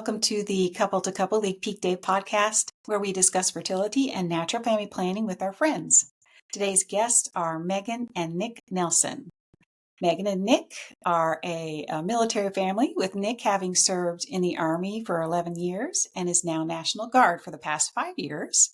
welcome to the Couple to Couple League PeakDay podcast, where we discuss fertility and natural family planning with our friends. Today's guests are Megan and Nick Nelson. Megan and Nick are a military family, with Nick having served in the Army for 11 years and is now National Guard for the past 5 years.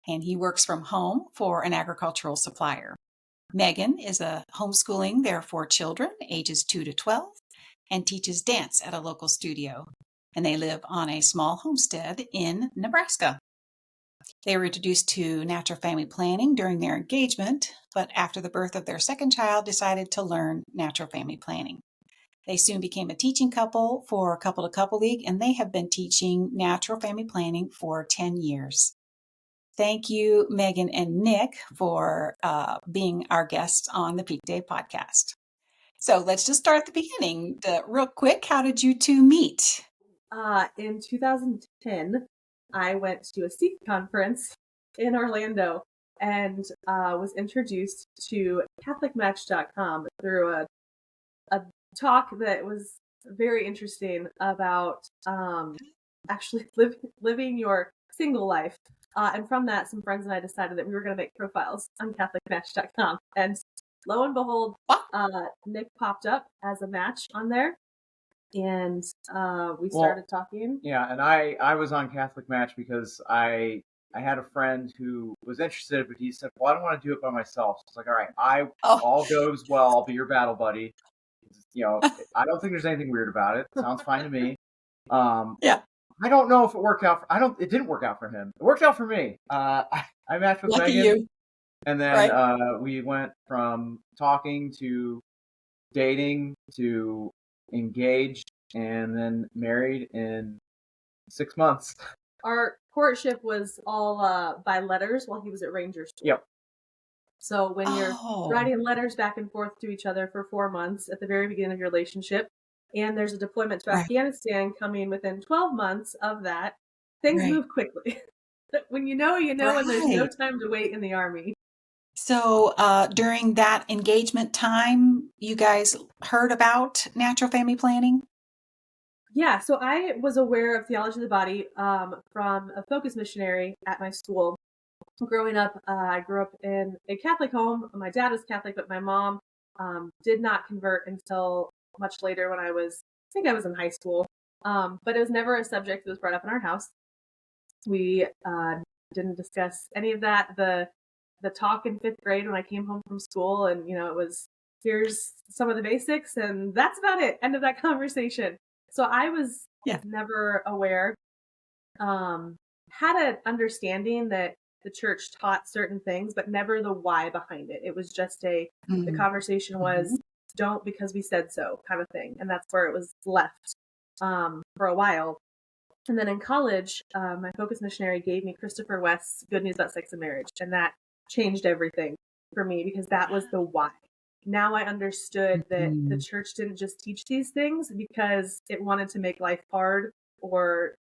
And he works from home for an agricultural supplier. Megan is homeschooling their 4 children, ages 2 to 12, and teaches dance at a local studio. And they live on a small homestead in Nebraska. They were introduced to natural family planning during their engagement, but after the birth of their second child, decided to learn natural family planning. They soon became a teaching couple for Couple to Couple League, and they have been teaching natural family planning for 10 years. Thank you, Megan and Nick, for being our guests on the PeakDay podcast. So let's just start at the beginning. Real quick, how did you two meet? In 2010, I went to a Sikh conference in Orlando and was introduced to CatholicMatch.com through a talk that was very interesting about actually living your single life. And from that, some friends and I decided that we were going to make profiles on CatholicMatch.com. And lo and behold, Nick popped up as a match on there. And we started talking. Yeah, and I was on Catholic Match because I had a friend who was interested, but he said, "Well, I don't want to do it by myself." So I was like, "All right, all goes well. I'll be your battle buddy." I don't think there's anything weird about it. Sounds fine to me. Yeah. I don't know if it worked out. It didn't work out for him. It worked out for me. I matched with Lucky Megan, you. And then we went from talking to dating to engaged and then married in 6 months. Our courtship was all by letters while he was at Ranger School. Yep. So when you're writing letters back and forth to each other for 4 months at the very beginning of your relationship, and there's a deployment to Afghanistan coming within 12 months of that, things move quickly. When you know, and there's no time to wait in the Army. So during that engagement time, you guys heard about natural family planning? Yeah, so I was aware of theology of the body from a focus missionary at my school. Growing up, I grew up in a Catholic home. My dad was Catholic, but my mom did not convert until much later when I think I was in high school. But it was never a subject that was brought up in our house. We didn't discuss any of that. The talk in 5th grade when I came home from school, and it was, here's some of the basics, and that's about it. End of that conversation. So I was never aware. Had an understanding that the church taught certain things, but never the why behind it. It was just the conversation was don't because we said so kind of thing. And that's where it was left for a while. And then in college, my focus missionary gave me Christopher West's Good News About Sex and Marriage. And that changed everything for me because that was the why. Now I understood that the church didn't just teach these things because it wanted to make life hard or,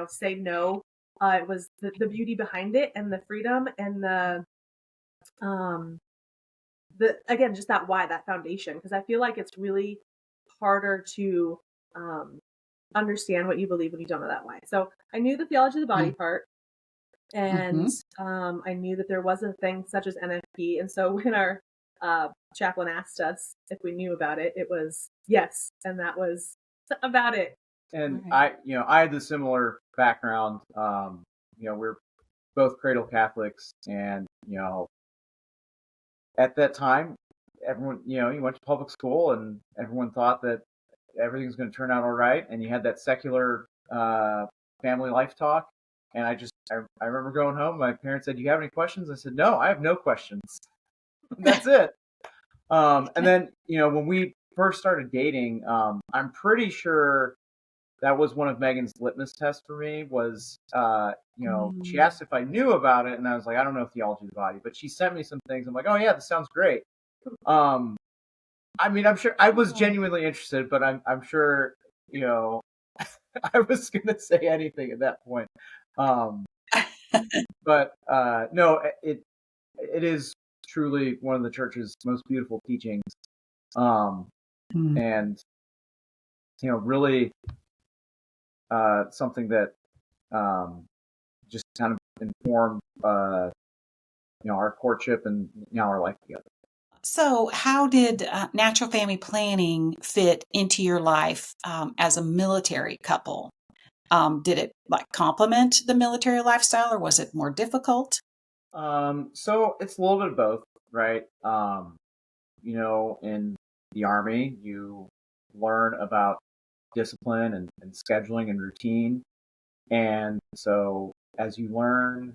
say no. It was the beauty behind it and the freedom and the again, just that why, that foundation. Because I feel like it's really harder to understand what you believe when you don't know that why. So I knew the theology of the body part. And I knew that there was a thing such as NFP. And so when our chaplain asked us if we knew about it, it was yes. And that was about it. And I had the similar background. We're both cradle Catholics, and at that time, everyone, you went to public school, and everyone thought that everything's going to turn out all right, and you had that secular family life talk. And I remember going home. My parents said, "Do you have any questions?" I said, "No, I have no questions." That's it. And then when we first started dating, I'm pretty sure that was one of Megan's litmus tests for me was, she asked if I knew about it, and I was like, I don't know theology of the body, but she sent me some things. I'm like, oh yeah, this sounds great. I'm sure I was genuinely interested, but I'm sure, I was going to say anything at that point. But no, it is truly one of the church's most beautiful teachings. And, really, something that just kind of informed our courtship and our life together. So, how did natural family planning fit into your life as a military couple? Did it complement the military lifestyle, or was it more difficult? So it's a little bit of both, right? In the Army, you learn about discipline and scheduling and routine. And so as you learn,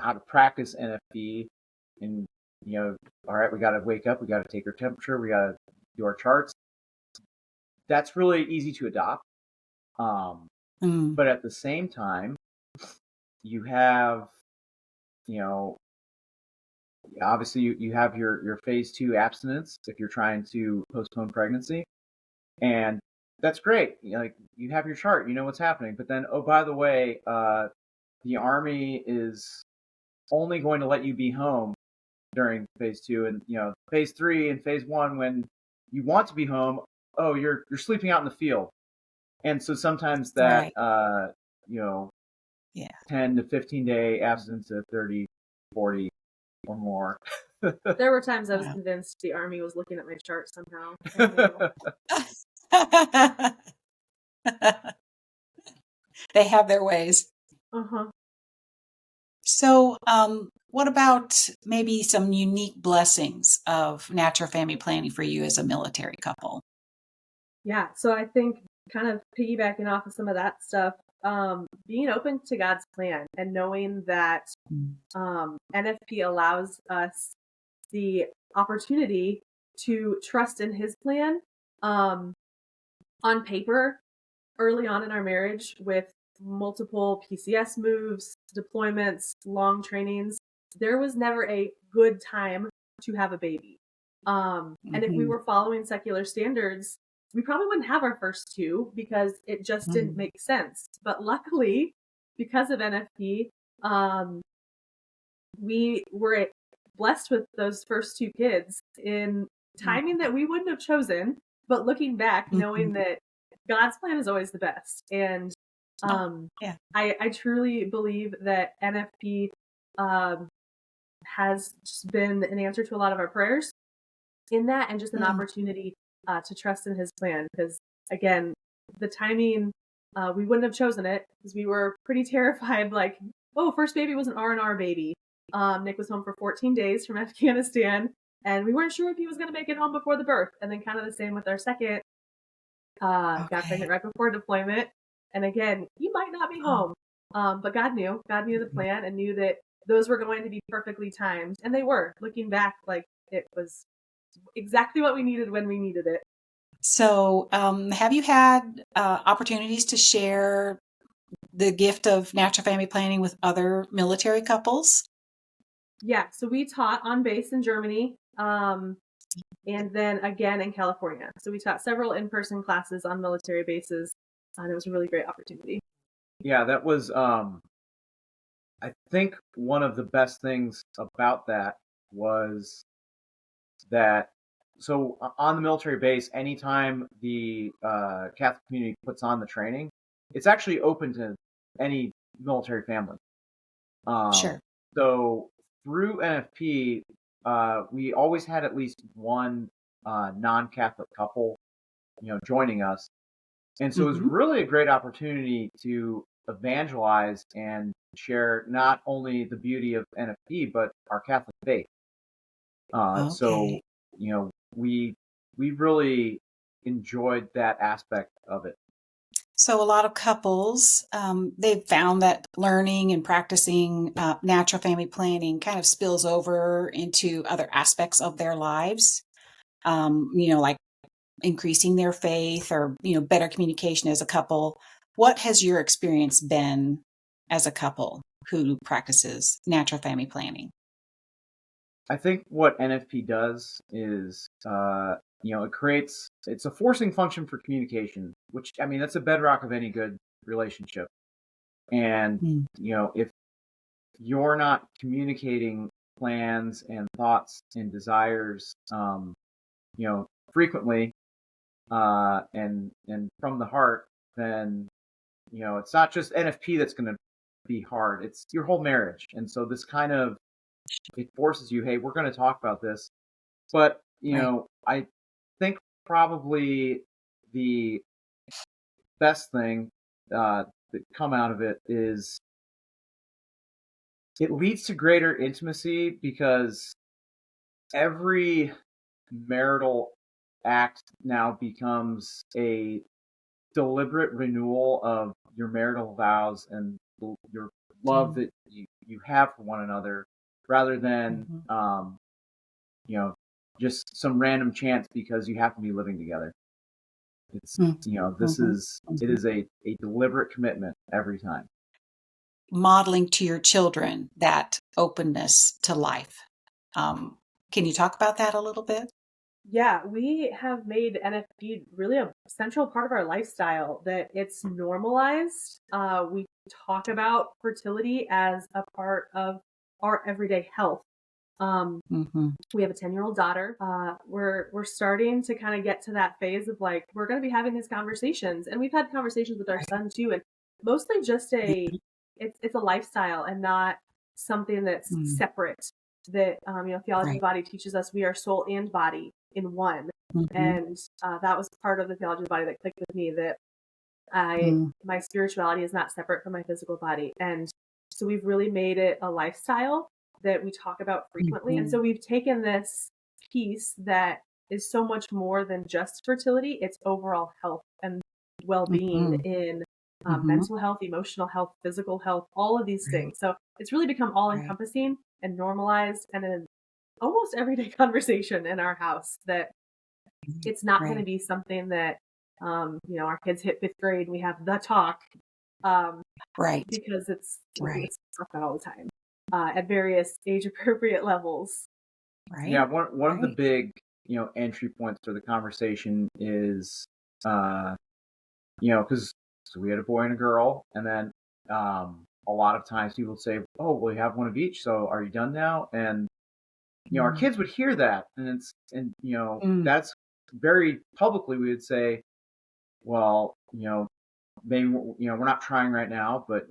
how to practice NFP and, all right, we got to wake up, we got to take our temperature, we got to do our charts. That's really easy to adopt. But at the same time, you have, obviously you have your phase 2 abstinence if you're trying to postpone pregnancy. And that's great. You have your chart, you know what's happening. But then, oh, by the way, the Army is only going to let you be home during phase 2, and phase 3 and phase 1 when you want to be home. Oh, you're sleeping out in the field, and so sometimes that Right. 10 to 15 day absence to 30, 40 or more. There were times I was Wow. convinced the Army was looking at my chart somehow. They have their ways. Uh-huh. So, what about maybe some unique blessings of natural family planning for you as a military couple? Yeah, so I think kind of piggybacking off of some of that stuff, being open to God's plan and knowing that NFP allows us the opportunity to trust in His plan. On paper, early on in our marriage, with multiple PCS moves, deployments, long trainings, there was never a good time to have a baby. And if we Mhm. were following secular standards, we probably wouldn't have our first two because it just didn't Mhm. make sense. But luckily, because of NFP, we were blessed with those first two kids in timing that we wouldn't have chosen. But looking back, knowing Mhm. that God's plan is always the best. And Oh, yeah. I truly believe that NFP um, has just been an answer to a lot of our prayers in that, and just an Mm. opportunity to trust in His plan. Because again, the timing, we wouldn't have chosen it because we were pretty terrified. Like, oh, first baby was an R&R baby. Nick was home for 14 days from Afghanistan, and we weren't sure if he was going to make it home before the birth. And then kind of the same with our second. Got Okay. pregnant right before deployment, and again, he might not be Oh. home. But God knew. God knew the plan and knew that those were going to be perfectly timed, and they were. Looking back, like it was exactly what we needed when we needed it. So, have you had opportunities to share the gift of natural family planning with other military couples? Yeah, so we taught on base in Germany, and then again in California. So we taught several in-person classes on military bases, and it was a really great opportunity. Yeah, that was I think one of the best things about that was that on the military base, anytime the Catholic community puts on the training, it's actually open to any military family. Sure. So through NFP, we always had at least one non-Catholic couple, joining us, and so it was Hmm. really a great opportunity to evangelize and share not only the beauty of NFP but our Catholic faith. So Okay. we really enjoyed that aspect of it. So, a lot of couples, they've found that learning and practicing natural family planning kind of spills over into other aspects of their lives, like increasing their faith or, better communication as a couple. What has your experience been as a couple who practices natural family planning? I think what NFP does is, it's a forcing function for communication, which, I mean, that's a bedrock of any good relationship. And, Mm. if you're not communicating plans and thoughts and desires, frequently, and from the heart, then, it's not just NFP that's going to be hard. It's your whole marriage. And so this kind of, it forces you, hey, we're going to talk about this. But, I think probably the best thing that come out of it is it leads to greater intimacy, because every marital act now becomes a deliberate renewal of your marital vows and your love that you have for one another, rather than just some random chance because you happen to be living together. It's it is a deliberate commitment every time. Modeling to your children that openness to life. Can you talk about that a little bit? Yeah, we have made NFP really a central part of our lifestyle, that it's normalized. We talk about fertility as a part of our everyday health. We have a 10-year-old daughter. We're starting to kind of get to that phase of like, we're going to be having these conversations, and we've had conversations with our son too, and mostly just it's a lifestyle and not something that's separate. That theology of the body teaches us we are soul and body in one, and that was part of the theology of the body that clicked with me, that my spirituality is not separate from my physical body. And so we've really made it a lifestyle that we talk about frequently. And so we've taken this piece that is so much more than just fertility, it's overall health and well-being in mental health, emotional health, physical health, all of these things. So it's really become all-encompassing and normalized, and an almost everyday conversation in our house, that it's not going to be something that our kids hit 5th grade and we have the talk, because it's talked about all the time at various age appropriate levels. Yeah, one of the big entry points for the conversation is because we had a boy and a girl, and then a lot of times people would say, oh, well, you have one of each, so are you done now? And our kids would hear that, and that's very publicly we would say, well, maybe we're not trying right now, but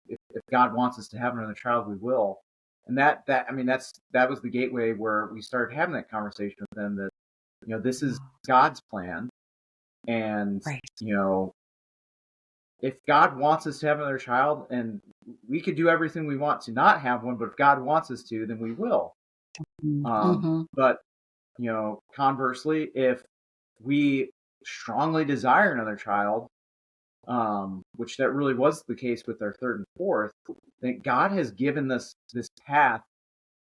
if God wants us to have another child, we will. And that was the gateway where we started having that conversation with them, that this is God's plan, and if God wants us to have another child, and we could do everything we want to not have one, but if God wants us to, then we will. But conversely, if we strongly desire another child, which that really was the case with our 3rd and 4th, then God has given us this path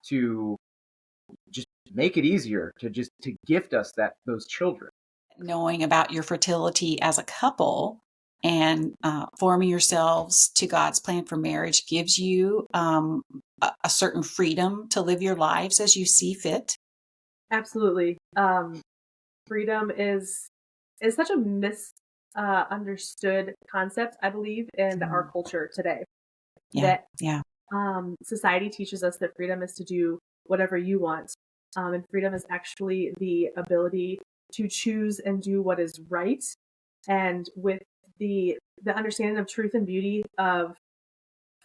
to just make it easier, to gift us those children. Knowing about your fertility as a couple and forming yourselves to God's plan for marriage gives you a certain freedom to live your lives as you see fit. Absolutely. Freedom is such a misunderstood concept, I believe, in our culture today. Society teaches us that freedom is to do whatever you want. And freedom is actually the ability to choose and do what is right. And with the understanding of truth and beauty of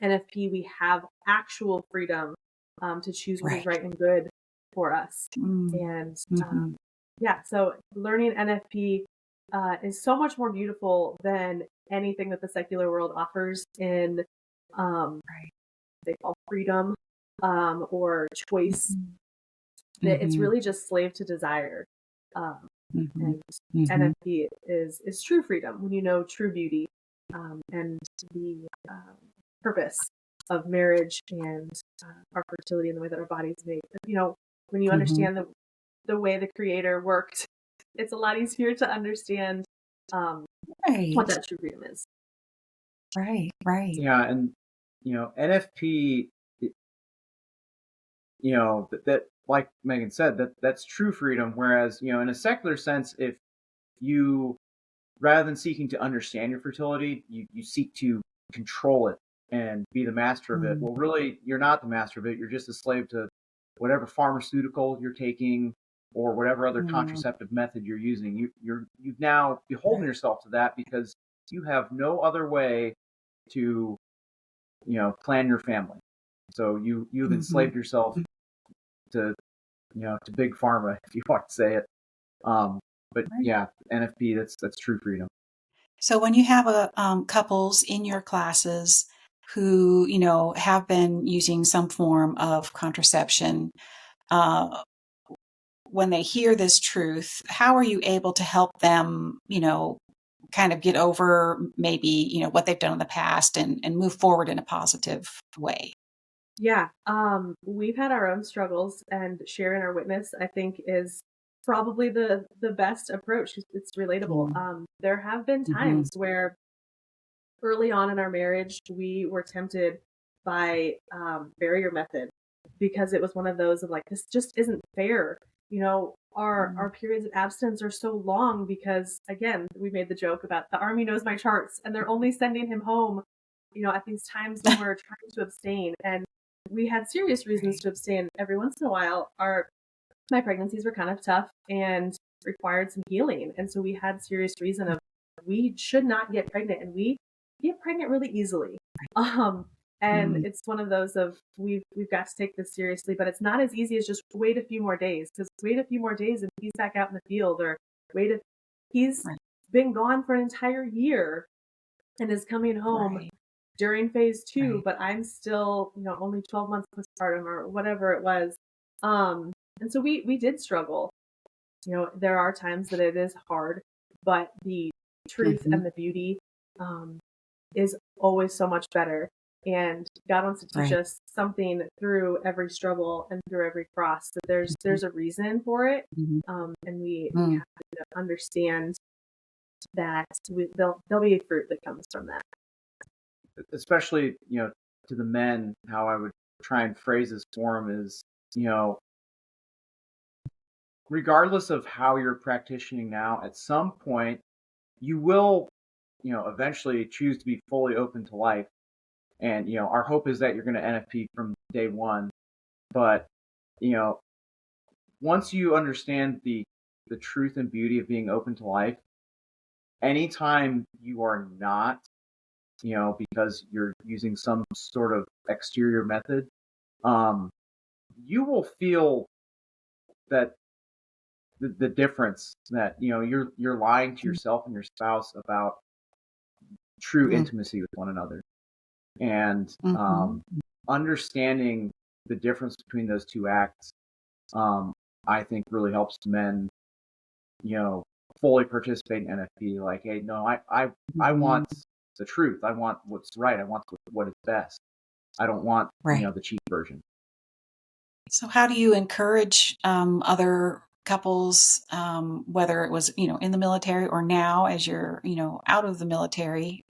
NFP, we have actual freedom to choose what is right and good for us. And so learning NFP is so much more beautiful than anything that the secular world offers in they call freedom or choice. That it's really just slave to desire. And NFP is true freedom when you know true beauty and the purpose of marriage and our fertility and the way that our bodies made. When you understand the way the Creator worked, it's a lot easier to understand what that true freedom is. Right. Yeah, and NFP, that like Megan said, that's true freedom. Whereas in a secular sense, if you, rather than seeking to understand your fertility, you seek to control it and be the master of it. Well, really, you're not the master of it. You're just a slave to whatever pharmaceutical you're taking, or whatever other contraceptive method you're using. You've now beholden yourself to that because you have no other way to, plan your family. So you've enslaved yourself to, to big pharma, if you want to say it. But yeah, NFP, that's true freedom. So when you have couples in your classes who, have been using some form of contraception, when they hear this truth, how are you able to help them, kind of get over maybe, what they've done in the past and move forward in a positive way? Yeah, we've had our own struggles, and sharing our witness, I think, is probably the best approach. It's relatable. There have been Mm-hmm. times where early on in our marriage, we were tempted by barrier method because it was one of those of like, this just isn't fair. Our periods of abstinence are so long because, again, we made the joke about the Army knows my charts and they're only sending him home, at these times when we're trying to abstain. And we had serious reasons to abstain every once in a while. My pregnancies were kind of tough and required some healing. And so we had serious reason of we should not get pregnant, and we get pregnant really easily. And it's one of those of we've got to take this seriously, but it's not as easy as just wait a few more days, because wait a few more days and he's back out in the field, or he's been gone for an entire year and is coming home during phase 2, but I'm still, only 12 months postpartum or whatever it was. And so we did struggle. There are times that it is hard, but the truth and the beauty is always so much better. And God wants to teach us something through every struggle and through every cross. That there's a reason for it, and we have to understand that there'll be fruit that comes from that. Especially, to the men, how I would try and phrase this for them is, regardless of how you're practicing now, at some point you will, eventually choose to be fully open to life. And, our hope is that you're going to NFP from day one. But, once you understand the truth and beauty of being open to life, anytime you are not, because you're using some sort of exterior method, you will feel that the difference that, you're lying to yourself and your spouse about true intimacy with one another. And understanding the difference between those two acts, I think really helps men, fully participate in NFP. Like, hey, no, I want the truth. I want what's right. I want what is best. I don't want, the cheap version. So how do you encourage other couples, whether it was, in the military or now as you're, out of the military,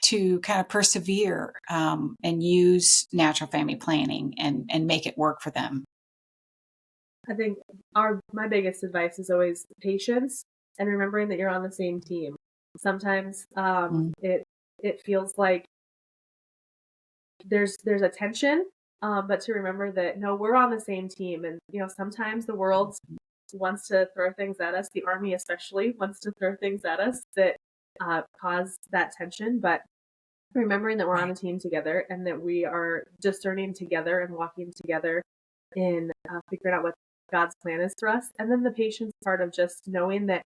to kind of persevere and use natural family planning and make it work for them? I think my biggest advice is always patience and remembering that you're on the same team. Sometimes it feels like there's a tension, but to remember that no, we're on the same team. And sometimes the world wants to throw things at us. The Army especially wants to throw things at us that cause that tension. But remembering that we're on a team together and that we are discerning together and walking together in figuring out what God's plan is for us. And then the patience part of just knowing that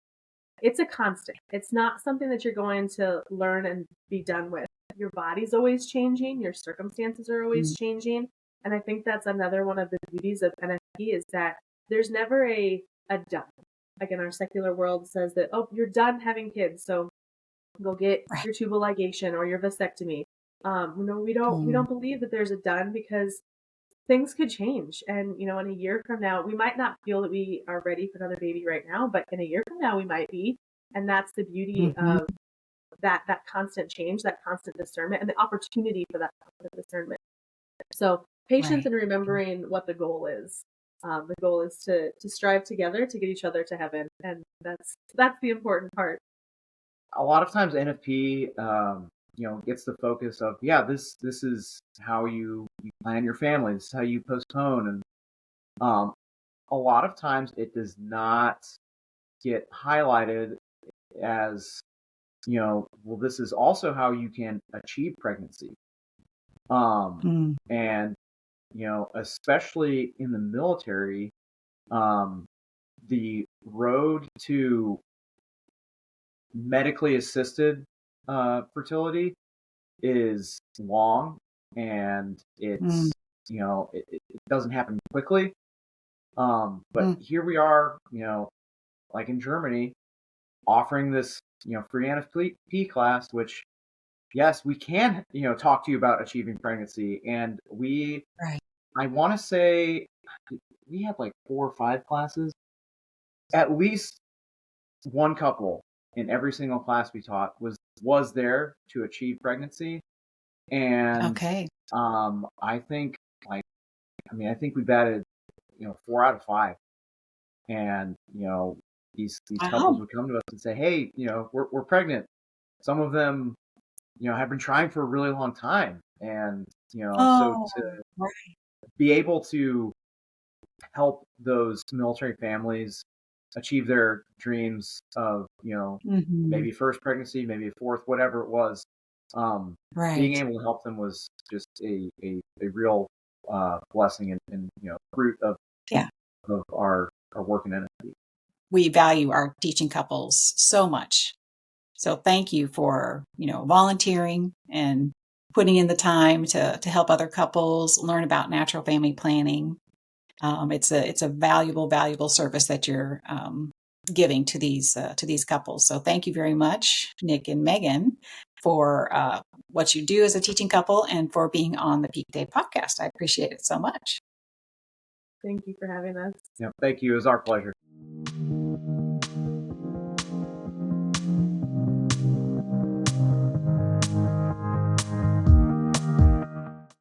it's a constant. It's not something that you're going to learn and be done with. Your body's always changing. Your circumstances are always changing. And I think that's another one of the beauties of NFP is that there's never a done. Like in our secular world says that, oh, you're done having kids, so go get your tubal ligation or your vasectomy. No, we don't believe that there's a done, because things could change. And, in a year from now, we might not feel that we are ready for another baby right now, but in a year from now, we might be. And that's the beauty of that constant change, that constant discernment, and the opportunity for that discernment. So patience and remembering what the goal is. The goal is to strive together to get each other to heaven. And that's the important part. A lot of times NFP, gets the focus of, this is how you plan your family. This is how you postpone. And a lot of times it does not get highlighted as, well, this is also how you can achieve pregnancy. And, especially in the military, the road to medically assisted fertility is long, and it's, it doesn't happen quickly. But here we are, like in Germany, offering this, free NFP class, which, yes, we can, talk to you about achieving pregnancy. And I want to say we had like 4 or 5 classes, at least one couple in every single class we taught was there to achieve pregnancy. And I think I think we batted 4 out of 5. And these couples would come to us and say, hey, we're pregnant. Some of them have been trying for a really long time. And so to be able to help those military families achieve their dreams of maybe first pregnancy, maybe a fourth, whatever it was, being able to help them was just a real blessing and fruit of our work in NFP. We value our teaching couples so much. So thank you for, volunteering and putting in the time to help other couples learn about natural family planning. It's a valuable service that you're giving to these couples. So thank you very much, Nick and Megan, for what you do as a teaching couple and for being on the PeakDay podcast. I appreciate it so much. Thank you for having us. Thank you. It was our pleasure.